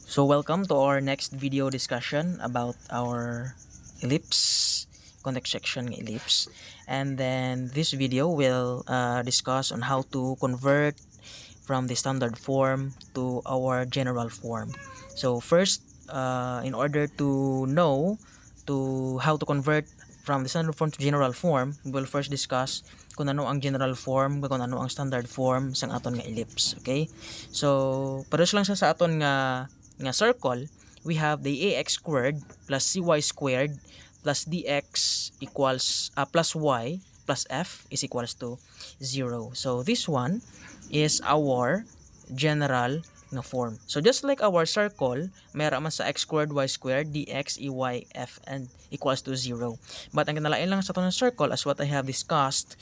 So welcome to our next video discussion about our ellipse, context section ng ellipse. And then this video will discuss on how to convert from the standard form to our general form. So first, in order to know how to convert from the standard form to general form, we will first discuss kung ano ang general form, kung ano ang standard form sang aton nga ellipse. Okay? So, pares lang sa aton nga circle, we have the ax squared plus cy squared plus dx equals plus y plus f is equals to 0. So this one is our general na form. So just like our circle, mayroon man sa x squared, y squared, dx, ey, f, and equals to 0. But ang kinalain lang sa itong circle, as what I have discussed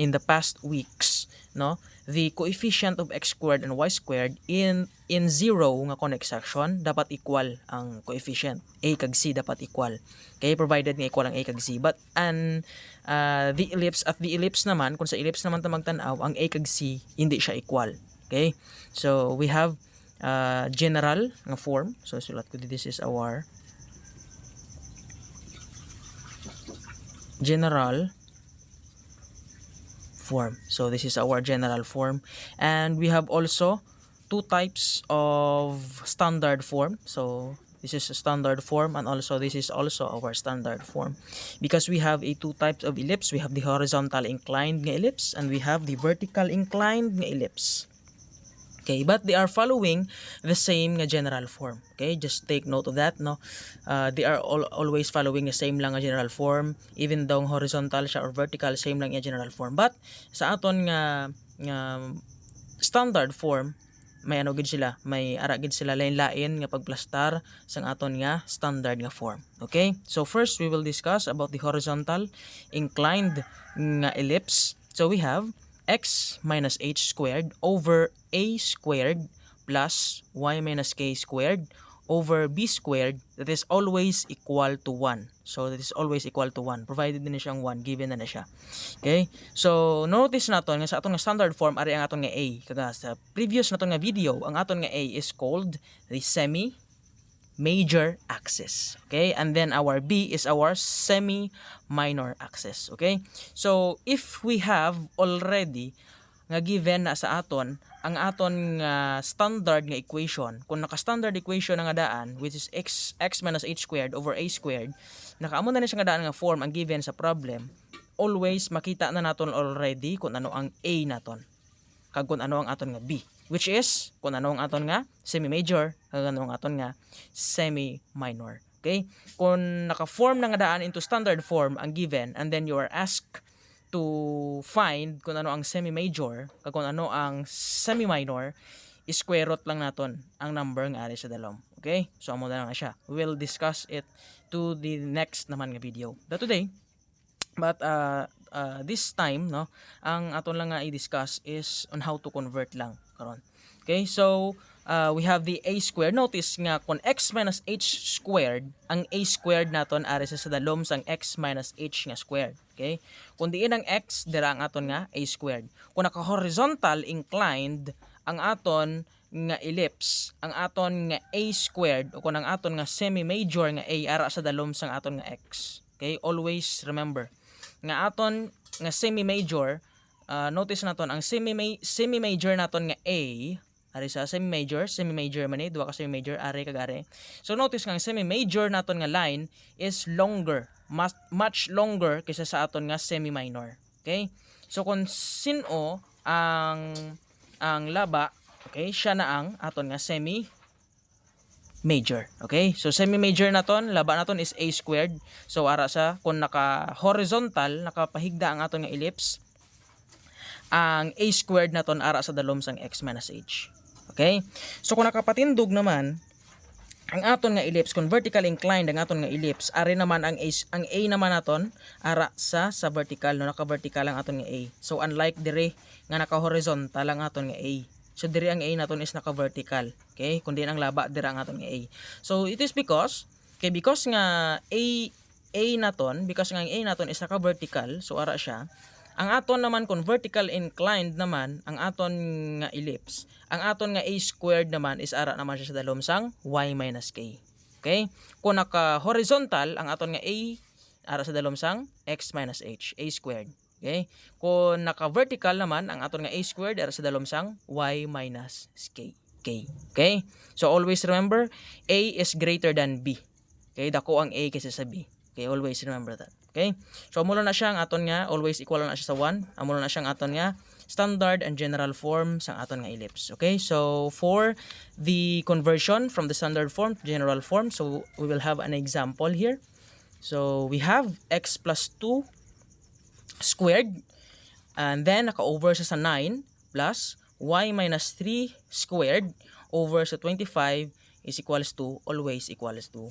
in the past weeks, no, the coefficient of x squared and y squared in 0 nga connect section dapat equal ang coefficient. A kag c dapat equal. Okay, provided nga equal ang a kag c. But the ellipse naman, kung sa ellipse naman ta magtanaw, ang a kag c hindi siya equal. Okay? So we have general nga form. So sulat ko this is our general form. So this is our general form, and we have also two types of standard form. So this is a standard form, and also this is also our standard form, because we have two types of ellipse. We have the horizontal inclined nga ellipse, and we have the vertical inclined nga ellipse. Okay, but they are following the same nga general form. Okay, just take note of that, no. They are always following the same lang nga general form, even though horizontal siya or vertical, same lang nga general form. But sa aton nga standard form, may ano gid sila, may ara gid sila lain-lain nga pagplastar sang aton nga standard nga form. Okay, so first we will discuss about the horizontal inclined nga ellipse. So we have x minus h squared over a squared plus y minus k squared over b squared that is always equal to 1. So that is always equal to 1. Provided din siyang 1, given na siya. Okay? So notice naton nga sa aton nga standard form ari ang aton nga a. Kaga sa previous naton nga video, ang aton nga a is called the semi major axis. Okay? And then our B is our semi-minor axis. Okay? So, if we have already nga given na sa aton, ang aton nga standard nga equation, kung naka-standard equation na nga daan, which is x minus h squared over a squared, nakaamo na siya nga daan nga form ang given sa problem, always makita na naton already kung ano ang a naton, kag kung ano ang aton nga b, which is kung ano ang aton nga semi-major, kag ano ang aton nga semi-minor. Okay? Kung naka-form na nga daan into standard form ang given, and then you are asked to find kung ano ang semi-major, kag kung ano ang semi-minor, square root lang naton ang number nga ari sa dalom. Okay? So amo na lang siya. We will discuss it to the next naman nga video. But this time, no, ang aton lang nga i-discuss is on how to convert lang karon. Okay, so we have the a squared. Notice nga kung x minus h squared, ang a squared naton ari sa dalom sang x minus h nga squared. Okay, kung diin ang x, dira ang aton nga a squared. Kung naka-horizontal inclined ang aton nga ellipse, ang aton nga a squared, o kung ang aton nga semi-major nga a ara sa dalom sang aton nga x. Okay, always remember nga aton nga semi-major, notice naton ang semi-major naton nga a ari sa semi-major man ni duha ka semi-major ari kagare. So notice nga ang semi-major naton nga line is longer, much longer kaysa sa aton nga semi-minor. Okay? So kung sino ang laba, okay, siya na ang aton nga semi-major. Okay? So semi-major naton, laba naton is a squared. So ara sa kung naka-horizontal, nakapahigda ang aton nga ellipse, ang a squared naton ara sa dalom sang x minus h. Okay? So kung nakapatindog naman ang aton nga ellipse, kung vertical inclined ang aton nga ellipse, ari naman ang a naman naton ara sa vertical, no, naka-vertical ang aton nga a. So unlike dire nga naka-horizontal ang aton nga a. So dire ang a naton is naka-vertical. Okay? Kundi ang laba dire ang aton nga a. So it is because nga a naton, because nga ang a naton is naka-vertical, so ara siya, Ang aton naman kung vertical inclined naman, ang aton nga ellipse, ang aton nga a squared naman is ara naman siya sa dalom sang y minus k. Okay? Kung naka horizontal, ang aton nga a ara sa dalom sang x minus h, a squared. Okay? Kung naka vertical naman, ang aton nga a squared ara sa dalom sang y minus k. Okay? So always remember, a is greater than b. Okay? Dako ang a kaysa sa b. Okay? Always remember that. Okay? So mula na siya ang aton nga always equal na siya sa 1. Mula na siya ang aton nga standard and general form sa aton nga ellipse. Okay? So for the conversion from the standard form to general form, so we will have an example here. So we have x plus 2 squared, and then naka-over siya sa 9 plus y minus 3 squared over sa 25 is equals to, always equals to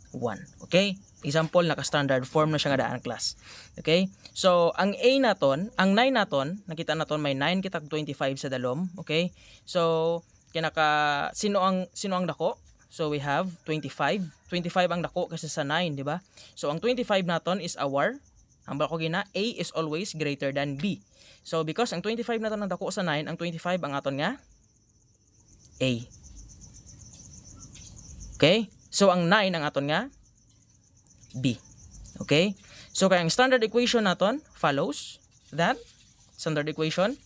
1. Okay? Example, naka-standard form na siya nga daan class. Okay? So, ang A naton, ang 9 naton, nakita naton may 9 kitag 25 sa dalom. Okay? So, sino ang dako? So, we have 25. 25 ang dako kasi sa 9, di ba? So, ang 25 naton is our, ang bako gina, A is always greater than B. So, because ang 25 naton ang dako sa 9, ang 25 ang aton nga A. Okay? So, ang 9 ang aton nga B. Okay? So, kaya ang standard equation naton follows that standard equation.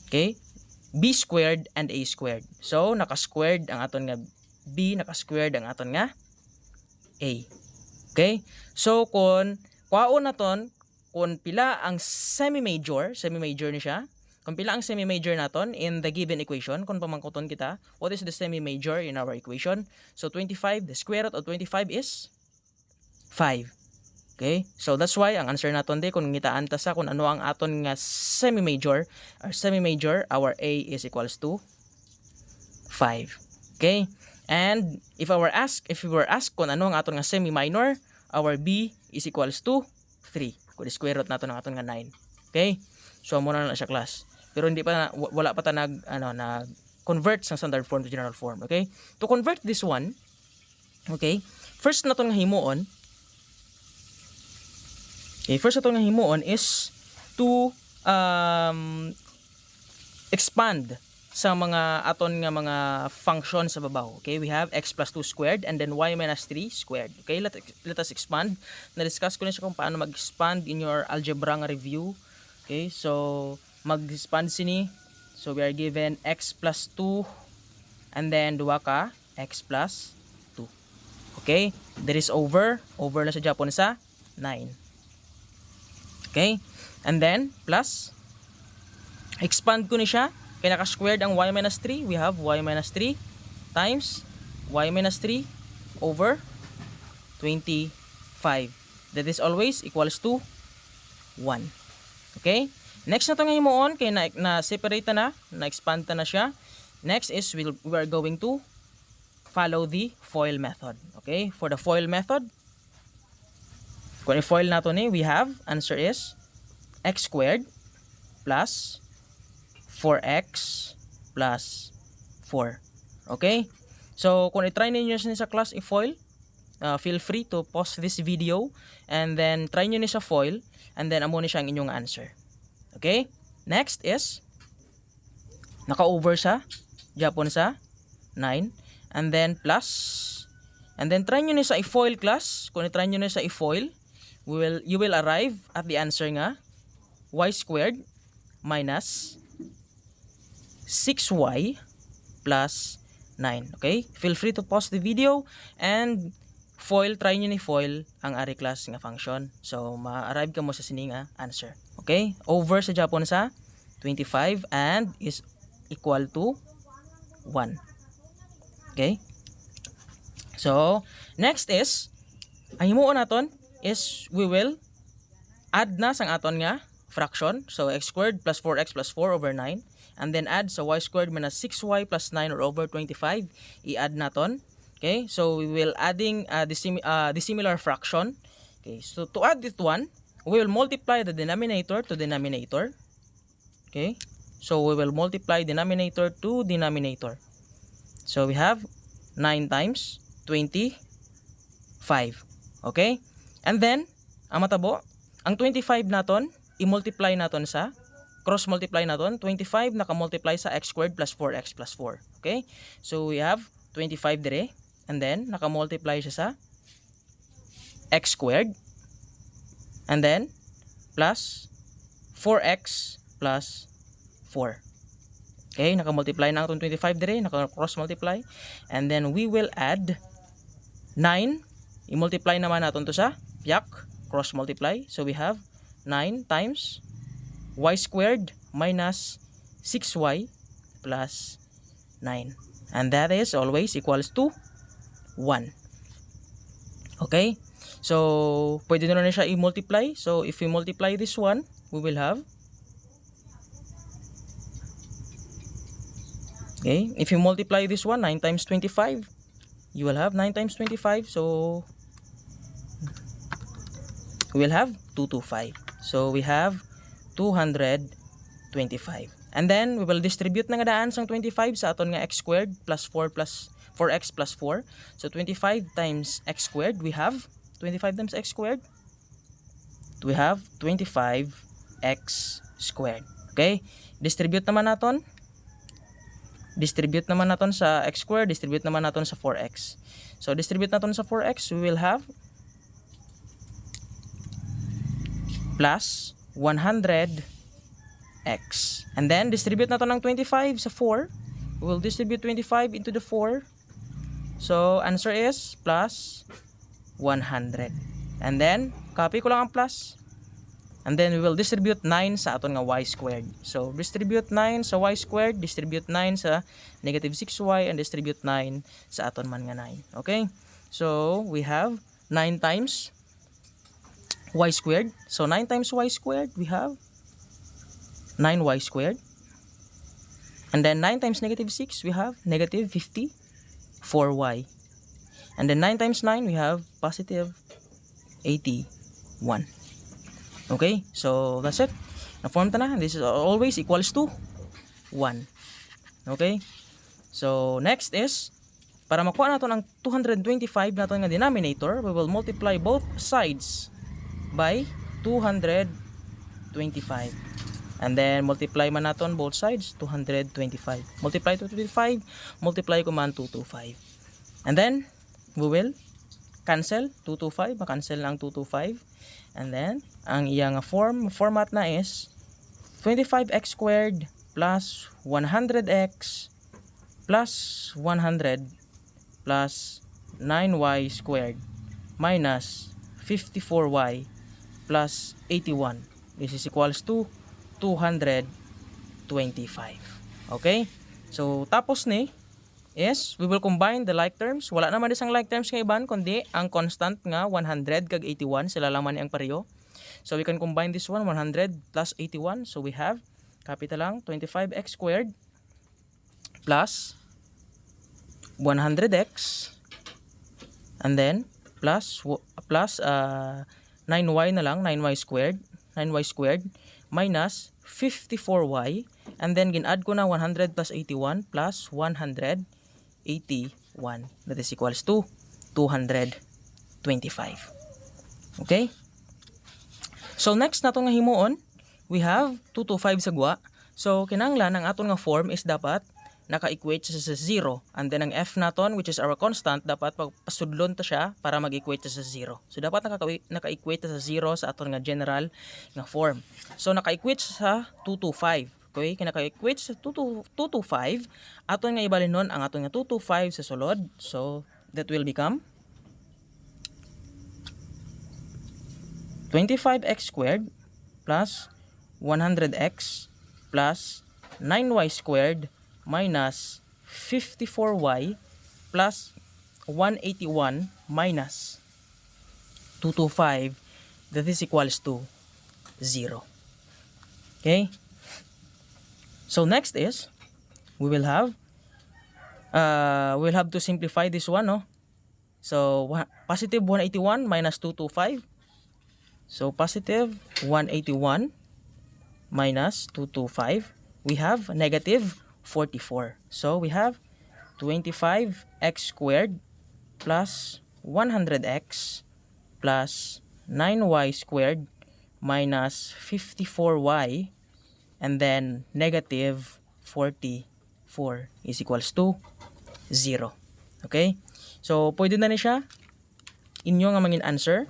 Okay? B squared and A squared. So, naka-squared ang aton nga B, naka-squared ang aton nga A. Okay? So, kung kwaon naton, kung pila ang semi-major ni siya, kung pila ang semi-major naton in the given equation, kung pamangkuton kita, what is the semi-major in our equation? So, 25, the square root of 25 is 5. Okay? So, that's why, ang answer naton di, kung ngitaan ta sa kung ano ang aton nga semi-major, our A is equals to 5. Okay? And, if we were asked kung ano ang aton nga semi-minor, our B is equals to 3. Kung square root naton ang aton nga 9. Okay? So, muna na siya class. Pero hindi pa wala pa ta nag convert sa standard form to general form. Okay? To convert this one, okay? First naton nga himuon, is to expand sa mga aton nga mga function sa babaw. Okay, we have x plus 2 squared and then y minus 3 squared. Okay, let us expand. Na-discuss ko na siya kung paano mag-expand in your algebra nga review. Okay, so mag-expand sini. So we are given x plus 2 and then duha ka x plus 2. Okay, that is over na sa Japon sa 9. Okay, and then plus expand ko ni siya. Kaya naka-squared ang y minus 3. We have y minus 3 times y minus 3 over 25. That is always equals to 1. Okay? Next na ito nga himuon. Kaya na-separate na expand na siya. Next is we are going to follow the FOIL method. Okay? For the FOIL method, kung i-FOIL nato ni, we have, answer is x squared plus 4x plus 4. Okay? So, kung i-try ninyo sa class i-foil, feel free to pause this video and then try nyo ni sa foil and then amo ni siya ang inyong answer. Okay? Next is naka-over sa Japon sa 9 and then plus and then try nyo ni sa i-foil class. Kung i-try nyo ni sa i-foil, you will arrive at the answer nga y squared minus 6y plus 9. Okay? Feel free to pause the video and try nyo ni foil ang ari class nga function. So, ma-arrive ka mo sa sini nga answer. Okay? Over sa Japon sa 25 and is equal to 1. Okay? So, next is, ang himuon naton is we will add na sang aton nga fraction. So, x squared plus 4x plus 4 over 9. And then add sa y squared minus 6y plus 9 or over 25. I-add naton. Okay, so we will adding the similar fraction. Okay, so to add this one, we will multiply the denominator to denominator. Okay, so we will multiply denominator to denominator. So we have 9 times 25. Okay, and then ang matabo, ang 25 naton i-multiply naton sa cross multiply naton 25 naka-multiply sa x squared plus 4x plus 4. Okay? So we have 25 dire and then naka-multiply siya sa x squared and then plus 4x plus 4. Okay, naka-multiply na itong 25 dire, naka-cross multiply. And then we will add 9. I-multiply naman natin to sa yak, cross multiply. So we have 9 times y squared minus 6y plus 9. And that is always equals to 1. Okay? So, pwede na siya i-multiply. So, if we multiply this one, we will have, okay, if you multiply this one, 9 times 25, you will have 9 times 25. So, we will have 225. So, we have 225. And then, we will distribute na nga daan sang 25 sa aton nga x squared plus 4x plus 4. So, 25 times x squared, we have 25 times x squared. We have 25x squared. Okay? Distribute naman naton. Distribute naman naton sa x squared, distribute naman naton sa 4x. So, distribute naton sa 4x, we will have plus 100x. And then, distribute natin ng 25 sa 4. We will distribute 25 into the 4. So, answer is plus 100. And then, copy ko lang ang plus. And then, we will distribute 9 sa aton nga y squared. So, distribute 9 sa y squared, distribute 9 sa negative 6y, and distribute 9 sa aton man nga 9. Okay? So, we have 9 times y squared. So 9 times y squared, we have 9y squared. And then 9 times negative 6, we have negative 54y. And then 9 times 9, we have positive 81. Okay, so that's it. Na-form ta na. This is always equals to 1. Okay, so next is, para makuha natin ang 225 natin nga denominator, we will multiply both sides by 225. And then multiply man naton both sides 225. Multiply 225, multiply ko man 225. And then we will cancel 225, ma-cancel lang 225. And then ang iyang format na is 25x squared plus 100x plus 100 plus 9y squared minus 54y plus 81. This is equals to 225. Okay? So, tapos ni is, we will combine the like terms. Wala naman isang like terms nga iban, kundi ang constant nga 100 kag 81, sila laman ang pareho. So, we can combine this one, 100 plus 81. So, we have, capital lang, 25x squared plus 100x and then plus 9y na lang, 9y squared minus 54y, and then gin-add ko na 100 plus 81 plus 181. That is equals to 225. Okay? So next nato nga himuon, we have 225 sa gwa. So kinahanglan ang aton nga form is dapat naka-equate siya sa 0. And then ang f naton, which is our constant, dapat pasudlon ta siya para mag-equate siya sa 0. So dapat naka-equate sa 0 sa aton nga general nga form. So naka-equate sa 225. Okay, kinaka-equate sa 225, aton nga ibalin nun ang aton nga 225 sa sulod. So that will become 25x squared plus 100x plus 9y squared minus 54y plus 181 minus 225, that is equals to 0. Okay? So next is, we will have to simplify this one, no? So positive 181 minus 225. So positive 181 minus 225, we have negative 44. So we have 25x squared plus 100x plus 9y squared minus 54y and then negative 44 is equals to 0. Okay? So, pwede na ni siya. Inyo nga mangin answer.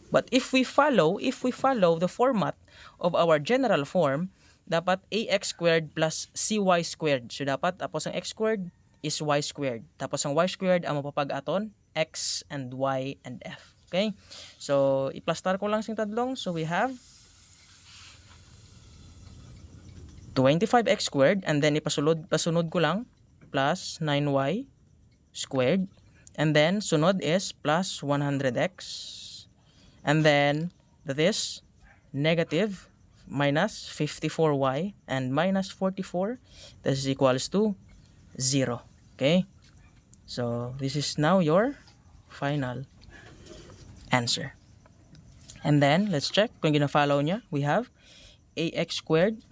But if we follow the format of our general form, dapat ax squared plus cy squared. So, dapat tapos ang x squared is y squared. Tapos ang y squared ang mapapag-aton x and y and f. Okay? So, iplastar ko lang sing tadlong. So, we have 25x squared and then pasunod ko lang plus 9y squared and then sunod is plus 100x and then that is negative minus 54y and minus 44, that is equals to 0. Okay, so this is now your final answer. And then let's check kung gina-follow niya. We have ax squared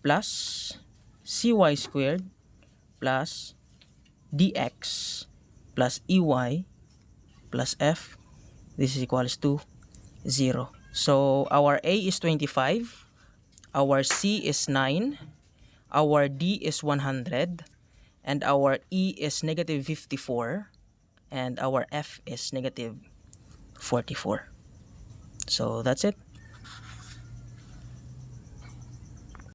plus cy squared plus dx plus ey plus f, this is equals to 0. So our a is 25, our c is 9, our d is 100, and our e is negative 54, and our f is negative 44. So that's it.